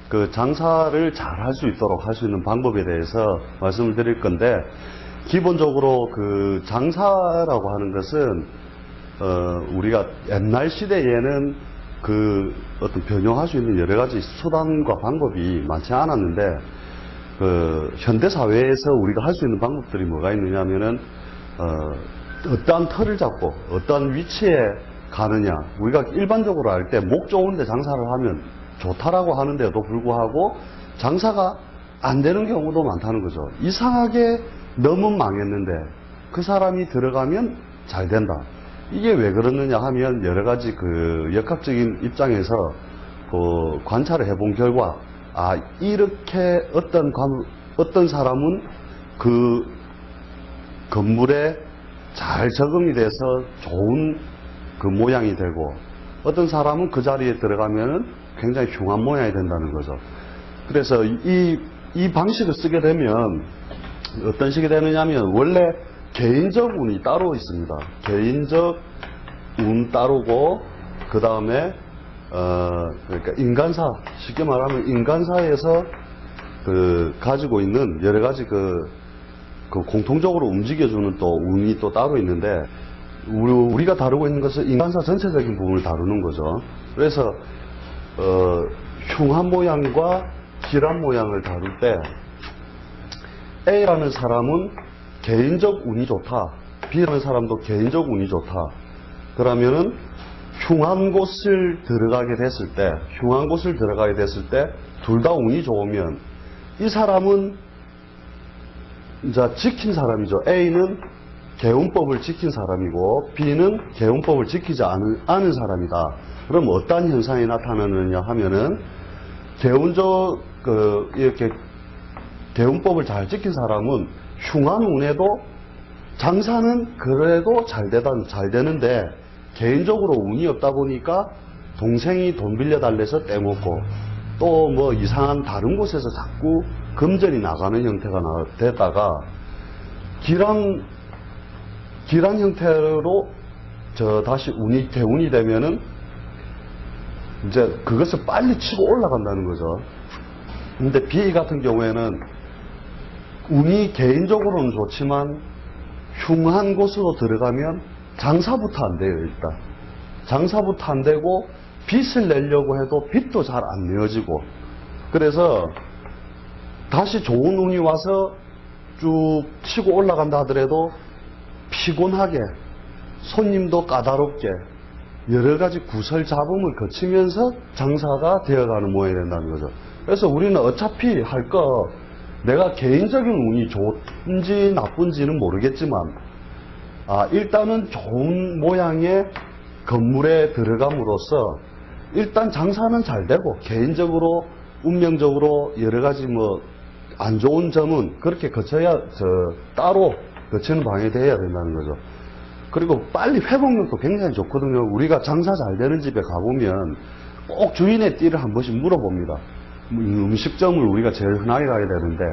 그 장사를 잘 할 수 있도록 할 수 있는 방법에 대해서 말씀을 드릴 건데, 기본적으로 그 장사라고 하는 것은 우리가 옛날 시대에는 그 어떤 변형할 수 있는 여러 가지 수단과 방법이 많지 않았는데, 그 현대 사회에서 우리가 할 수 있는 방법들이 뭐가 있느냐 하면은 어떠한 틀을 잡고 어떠한 위치에 가느냐. 우리가 일반적으로 할 때 목 좋은데 장사를 하면 좋다라고 하는데도 불구하고 장사가 안 되는 경우도 많다는 거죠. 이상하게 너무 망했는데 그 사람이 들어가면 잘 된다. 이게 왜 그러느냐 하면 여러 가지 그 역학적인 입장에서 그 관찰을 해본 결과, 이렇게 어떤 사람은 그 건물에 잘 적응이 돼서 좋은 그 모양이 되고, 어떤 사람은 그 자리에 들어가면은 굉장히 흉한 모양이 된다는 거죠. 그래서 이 방식을 쓰게 되면 어떤 식이 되느냐면, 원래 개인적 운이 따로 있습니다. 개인적 운 따르고, 그 다음에 그러니까 인간사, 쉽게 말하면 인간사에서 그 가지고 있는 여러 가지 그 공통적으로 움직여주는 또 운이 또 따로 있는데, 우리가 다루고 있는 것은 인간사 전체적인 부분을 다루는 거죠. 그래서 흉한 모양과 길한 모양을 다룰 때 A라는 사람은 개인적 운이 좋다, B라는 사람도 개인적 운이 좋다. 그러면은 흉한 곳을 들어가게 됐을 때 둘 다 운이 좋으면 이 사람은 이제 지킨 사람이죠. A는 개운법을 지킨 사람이고 B는 개운법을 지키지 않은 사람이다. 그럼 어떠한 현상이 나타나느냐 하면은, 이렇게 개운법을 잘 지킨 사람은 흉한 운에도 장사는 그래도 잘 되는데, 개인적으로 운이 없다 보니까 동생이 돈 빌려달래서 떼먹고, 또 뭐 이상한 다른 곳에서 자꾸 금전이 나가는 형태가 되다가, 길한 형태로 다시 개운이 되면은 이제 그것을 빨리 치고 올라간다는 거죠. 근데 B 같은 경우에는 운이 개인적으로는 좋지만 흉한 곳으로 들어가면 장사부터 안 돼요. 일단 장사부터 안 되고, 빚을 내려고 해도 빚도 잘 안 내어지고, 그래서 다시 좋은 운이 와서 쭉 치고 올라간다 하더라도 피곤하게, 손님도 까다롭게, 여러 가지 구설 잡음을 거치면서 장사가 되어가는 모양이 된다는 거죠. 그래서 우리는 어차피 할 거, 내가 개인적인 운이 좋은지 나쁜지는 모르겠지만, 일단은 좋은 모양의 건물에 들어감으로써 일단 장사는 잘 되고, 개인적으로 운명적으로 여러 가지 뭐 안 좋은 점은 그렇게 따로 거치는 방향이 돼야 된다는 거죠. 그리고 빨리 회복력도 굉장히 좋거든요. 우리가 장사 잘 되는 집에 가보면 꼭 주인의 띠를 한 번씩 물어봅니다. 음식점을 우리가 제일 흔하게 가게 되는데,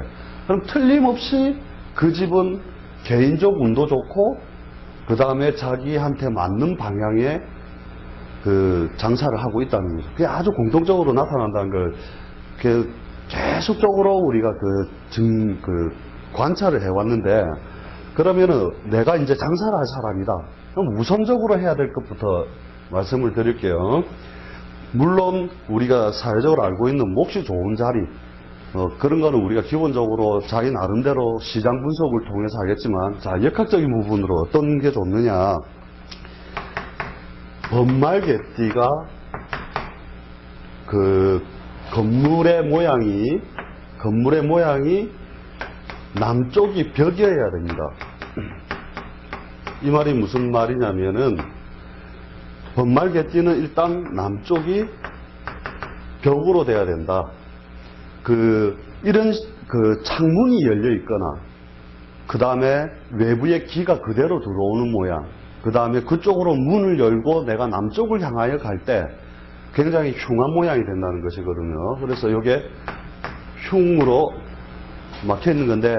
그럼 틀림없이 그 집은 개인적 운도 좋고, 그 다음에 자기한테 맞는 방향의 그 장사를 하고 있다는 거죠. 그게 아주 공통적으로 나타난다는 걸 계속적으로 우리가 관찰을 해왔는데, 그러면은 내가 이제 장사를 할 사람이다. 그럼 우선적으로 해야 될 것부터 말씀을 드릴게요. 물론 우리가 사회적으로 알고 있는 몫이 좋은 자리, 그런 거는 우리가 기본적으로 자기 나름대로 시장 분석을 통해서 하겠지만, 자, 역학적인 부분으로 어떤 게 좋느냐. 번말개띠가 그 건물의 모양이 남쪽이 벽이어야 됩니다. 이 말이 무슨 말이냐면은, 번말개띠는 일단 남쪽이 벽으로 돼야 된다. 이런 창문이 열려 있거나, 그 다음에 외부의 기가 그대로 들어오는 모양, 그 다음에 그쪽으로 문을 열고 내가 남쪽을 향하여 갈 때 굉장히 흉한 모양이 된다는 것이거든요. 그래서 이게 흉으로 막혀 있는 건데,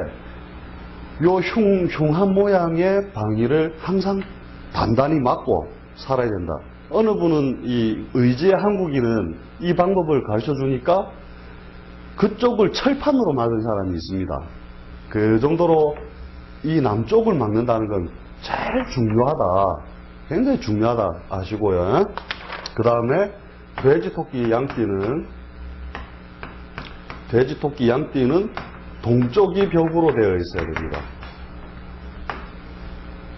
요 흉한 모양의 방위를 항상 단단히 막고 살아야 된다. 어느 분은 이 의지의 한국인은 이 방법을 가르쳐 주니까 그쪽을 철판으로 막은 사람이 있습니다. 그 정도로 이 남쪽을 막는다는 건 제일 중요하다. 굉장히 중요하다 아시고요. 그 다음에 돼지, 토끼, 양띠는 동쪽이 벽으로 되어 있어야 됩니다.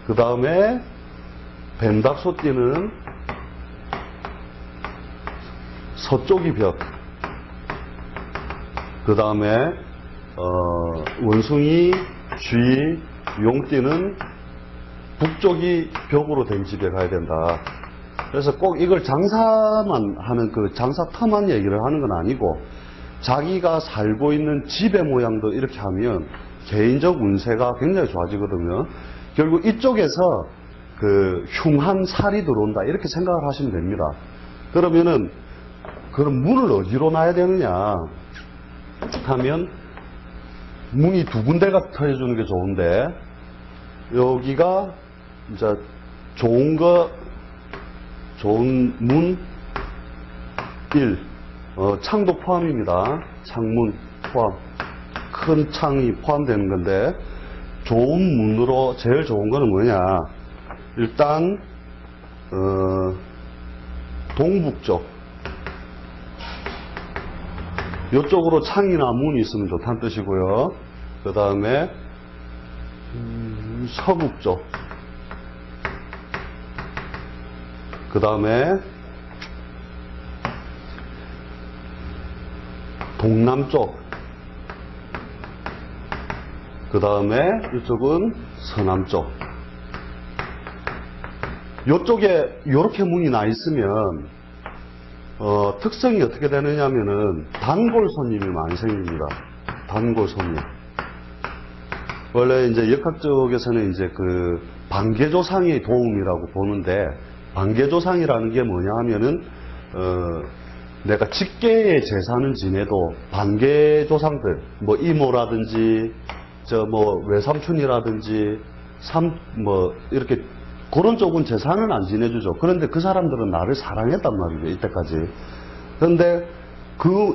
그 다음에 뱀닭, 소띠는 서쪽이 벽. 그 다음에 원숭이, 쥐, 용띠는 북쪽이 벽으로 된 집에 가야 된다. 그래서 꼭 이걸 장사만 하는 그 장사터만 얘기를 하는 건 아니고 자기가 살고 있는 집의 모양도 이렇게 하면 개인적 운세가 굉장히 좋아지거든요. 결국 이쪽에서 그 흉한 살이 들어온다 이렇게 생각을 하시면 됩니다. 그러면은 그럼 문을 어디로 놔야 되느냐 하면 문이 두 군데가 터져주는 게 좋은데 여기가 이제 좋은 문 1, 창도 포함입니다. 창문 포함, 큰 창이 포함되는 건데 좋은 문으로 제일 좋은 거는 뭐냐? 일단 동북쪽 이쪽으로 창이나 문이 있으면 좋다는 뜻이고요. 그 다음에 서북쪽, 그 다음에 동남쪽, 그 다음에 이쪽은 서남쪽. 이쪽에 이렇게 문이 나 있으면 특성이 어떻게 되느냐면은 단골 손님이 많이 생깁니다. 단골 손님. 원래 이제 역학 쪽에서는 이제 그 반계조상의 도움이라고 보는데 반계조상이라는 게 뭐냐 하면은 내가 직계의 제사는 지내도 반계조상들 뭐 이모라든지 저 뭐 외삼촌이라든지 뭐 이렇게 그런 쪽은 제사는 안 지내주죠. 그런데 그 사람들은 나를 사랑했단 말이죠. 이때까지. 그런데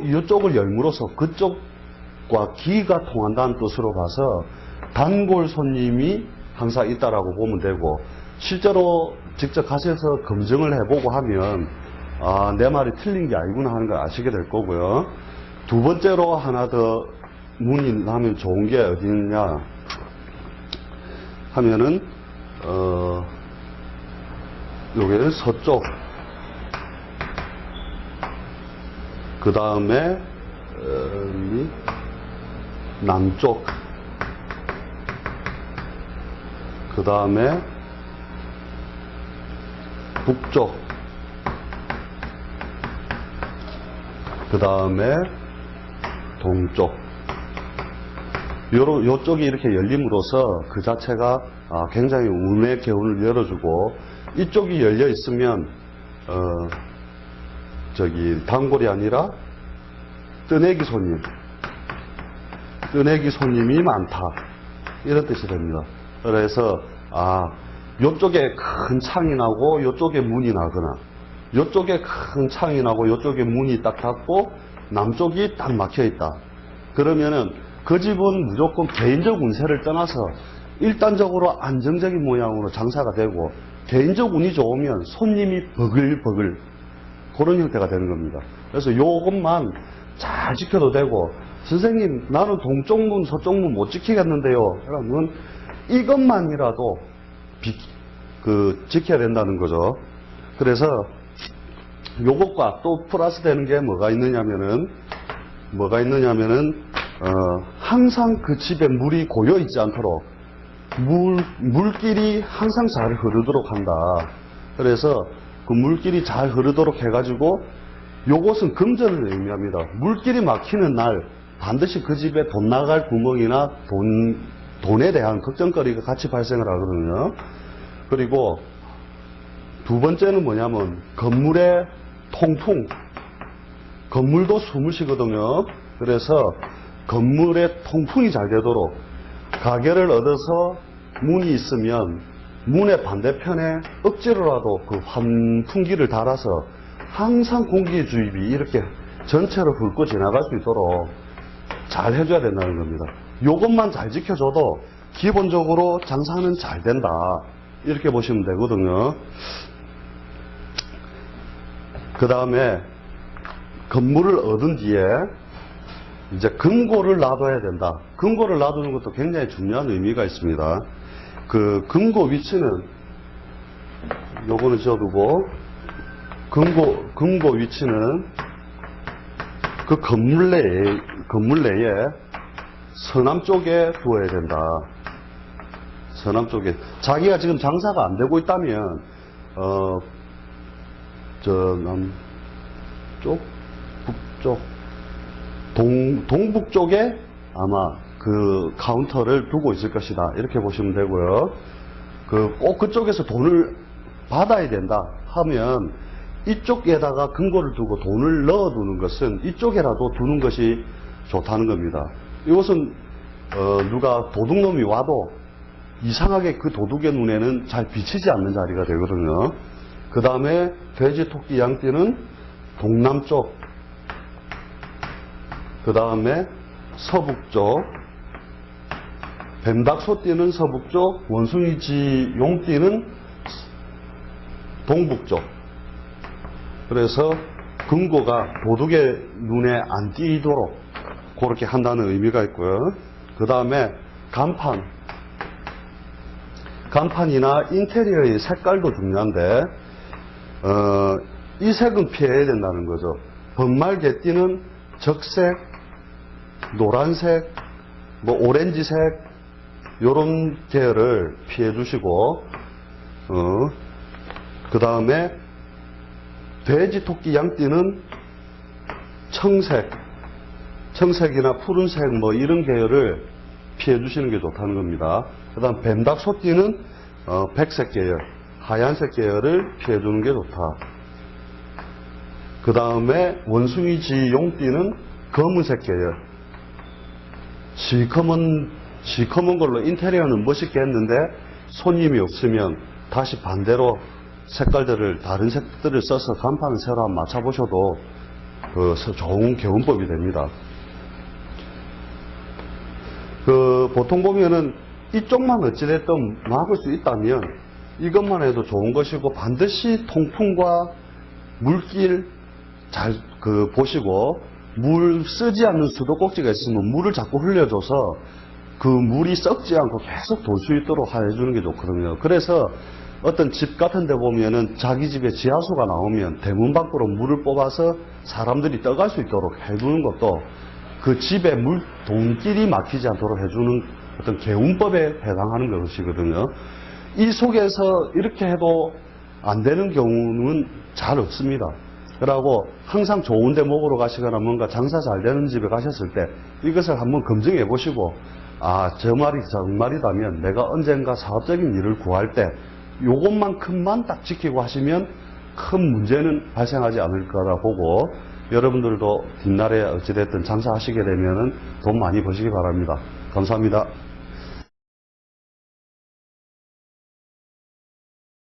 이쪽을 열므로써 그쪽과 기가 통한다는 뜻으로 봐서 단골 손님이 항상 있다라고 보면 되고 실제로 직접 가셔서 검증을 해보고 하면 아, 내 말이 틀린 게 아니구나 하는 걸 아시게 될 거고요. 두 번째로 하나 더 문이 나면 좋은 게 어디 있냐 하면은 여기는 서쪽, 그 다음에 남쪽, 그 다음에 북쪽, 그 다음에 동쪽. 요쪽이 이렇게 열림으로써 그 자체가 굉장히 운의 개운을 열어주고 이쪽이 열려 있으면 단골이 아니라 뜨내기 손님이 많다 이런 뜻이 됩니다. 그래서 요쪽에 큰 창이 나고 요쪽에 문이 나거나 요쪽에 큰 창이 나고 요쪽에 문이 딱 닫고 남쪽이 딱 막혀 있다. 그러면은 그 집은 무조건 개인적 운세를 떠나서 일단적으로 안정적인 모양으로 장사가 되고 개인적 운이 좋으면 손님이 버글버글 그런 형태가 되는 겁니다. 그래서 요것만 잘 지켜도 되고 선생님 나는 동쪽 문 서쪽 문 못 지키겠는데요. 그러면 이것만이라도 지켜야 된다는 거죠. 그래서 요것과 또 플러스 되는 게 뭐가 있느냐면은 항상 그 집에 물이 고여 있지 않도록 물길이 항상 잘 흐르도록 한다. 그래서 그 물길이 잘 흐르도록 해가지고 요것은 금전을 의미합니다. 물길이 막히는 날 반드시 그 집에 돈 나갈 구멍이나 돈에 대한 걱정거리가 같이 발생을 하거든요. 그리고 두 번째는 뭐냐면 건물의 통풍. 건물도 숨을 쉬거든요. 그래서 건물의 통풍이 잘 되도록 가게를 얻어서 문이 있으면 문의 반대편에 억지로라도 그 환풍기를 달아서 항상 공기 주입이 이렇게 전체로 훑고 지나갈 수 있도록 잘 해줘야 된다는 겁니다. 요것만 잘 지켜줘도 기본적으로 장사는 잘 된다. 이렇게 보시면 되거든요. 그 다음에 건물을 얻은 뒤에 이제 금고를 놔둬야 된다. 금고를 놔두는 것도 굉장히 중요한 의미가 있습니다. 그 금고 위치는 요거는 지어두고 금고 위치는 그 건물 내에 서남 쪽에 두어야 된다. 서남 쪽에. 자기가 지금 장사가 안 되고 있다면, 남쪽, 북쪽, 동북 쪽에 아마 그 카운터를 두고 있을 것이다. 이렇게 보시면 되고요. 꼭 그쪽에서 돈을 받아야 된다 하면 이쪽에다가 금고를 두고 돈을 넣어두는 것은 이쪽에라도 두는 것이 좋다는 겁니다. 이것은 누가 도둑놈이 와도 이상하게 그 도둑의 눈에는 잘 비치지 않는 자리가 되거든요. 그 다음에 돼지, 토끼, 양띠는 동남쪽, 그 다음에 서북쪽, 뱀닭, 소띠는 서북쪽, 원숭이, 쥐, 용띠는 동북쪽. 그래서 금고가 도둑의 눈에 안 띄도록 그렇게 한다는 의미가 있고요. 그 다음에 간판이나 인테리어의 색깔도 중요한데 이 색은 피해야 된다는 거죠. 번말 개띠는 적색, 노란색, 오렌지색 요런 계열을 피해 주시고 그 다음에 돼지, 토끼, 양띠는 청색이나 푸른색 이런 계열을 피해 주시는 게 좋다는 겁니다. 그 다음 뱀닭, 소띠는 백색 계열, 하얀색 계열을 피해 주는 게 좋다. 그 다음에 원숭이, 쥐, 용띠는 검은색 계열. 시커먼 걸로 인테리어는 멋있게 했는데 손님이 없으면 다시 반대로 색깔들을 다른 색들을 써서 간판을 새로 한번 맞춰보셔도 좋은 개운법이 됩니다. 보통 보면은 이쪽만 어찌됐든 막을 수 있다면 이것만 해도 좋은 것이고 반드시 통풍과 물길 잘 보시고 물 쓰지 않는 수도꼭지가 있으면 물을 자꾸 흘려줘서 그 물이 썩지 않고 계속 돌 수 있도록 해주는 게 좋거든요. 그래서 어떤 집 같은 데 보면은 자기 집에 지하수가 나오면 대문 밖으로 물을 뽑아서 사람들이 떠갈 수 있도록 해주는 것도 그 집에 돈길이 막히지 않도록 해주는 어떤 개운법에 해당하는 것이거든요. 이 속에서 이렇게 해도 안 되는 경우는 잘 없습니다. 그러고 항상 좋은 데 먹으러 가시거나 뭔가 장사 잘 되는 집에 가셨을 때 이것을 한번 검증해 보시고 저 말이 정말이다면 내가 언젠가 사업적인 일을 구할 때 요것만큼만 딱 지키고 하시면 큰 문제는 발생하지 않을 거라 보고 여러분들도 뒷날에 어찌됐든 장사하시게 되면은 돈 많이 버시기 바랍니다. 감사합니다.